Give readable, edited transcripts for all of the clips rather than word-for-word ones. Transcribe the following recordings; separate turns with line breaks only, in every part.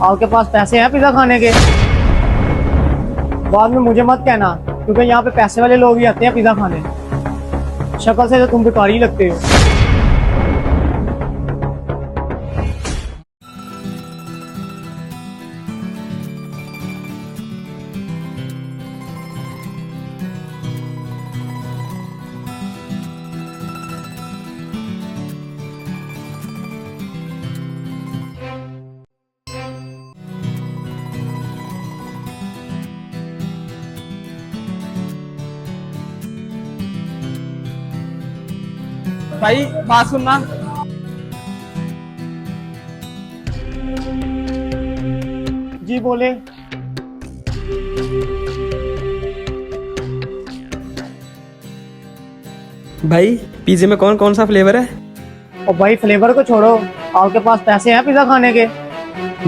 आपके पास पैसे हैं पिज़्ज़ा खाने के? बाद में मुझे मत कहना, क्योंकि यहाँ पे पैसे वाले लोग ही आते हैं पिज़्ज़ा खाने। शक्ल से तो तुम भिखारी लगते हो।
भाई बात सुनना।
जी बोले।
भाई पिज्जे में कौन कौन सा फ्लेवर है?
और भाई फ्लेवर को छोड़ो, आपके पास पैसे हैं पिज़्ज़ा खाने के?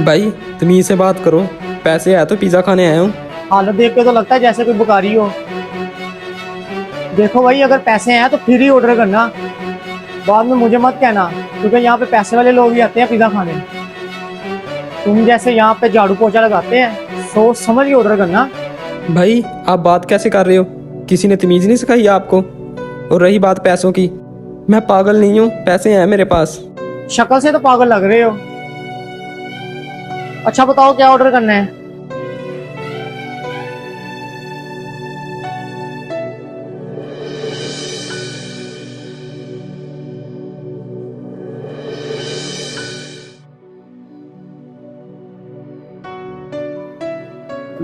भाई तमीज से बात करो, पैसे है तो पिज्जा खाने आया हूँ।
हालत देख के तो लगता है जैसे कोई बुखारी हो। देखो भाई, अगर पैसे हैं तो फिर ही ऑर्डर करना, बाद में मुझे मत कहना, क्योंकि यहाँ पे पैसे वाले लोग ही आते हैं पिज़्ज़ा खाने। तुम जैसे यहाँ पे झाड़ू पोछा लगाते हैं, सोच समझ के ऑर्डर करना।
भाई आप बात कैसे कर रहे हो? किसी ने तमीज नहीं सिखाई आपको? और रही बात पैसों की, मैं पागल नहीं हूँ, पैसे हैं मेरे पास।
शक्ल से तो पागल लग रहे हो। अच्छा बताओ क्या ऑर्डर करना है?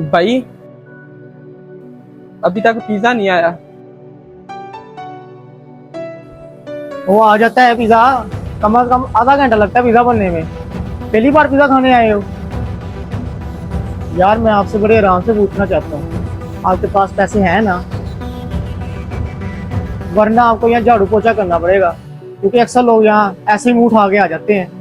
भाई अभी तक पिज्जा नहीं आया।
वो आ जाता है पिज़्ज़ा, कम से कम आधा घंटा लगता है पिज़्ज़ा बनने में। पहली बार पिज़्ज़ा खाने आए हो? यार मैं आपसे बड़े आराम से पूछना चाहता हूँ, आपके पास पैसे हैं ना? वरना आपको यहाँ झाड़ू पोछा करना पड़ेगा, क्योंकि अक्सर लोग यहाँ ऐसे ही मुंह उठा के आ जाते हैं।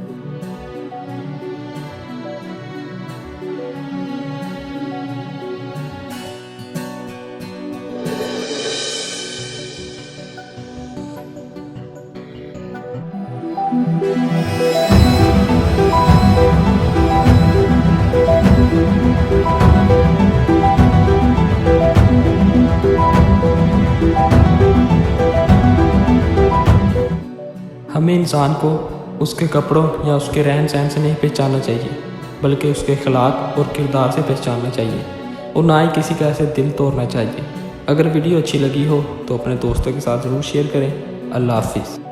हमें इंसान को उसके कपड़ों या उसके रहन सहन से नहीं पहचानना चाहिए, बल्कि उसके अखलाक और किरदार से पहचानना चाहिए, और ना ही किसी का ऐसे दिल तोड़ना चाहिए। अगर वीडियो अच्छी लगी हो तो अपने दोस्तों के साथ ज़रूर शेयर करें। अल्लाह हाफिज़।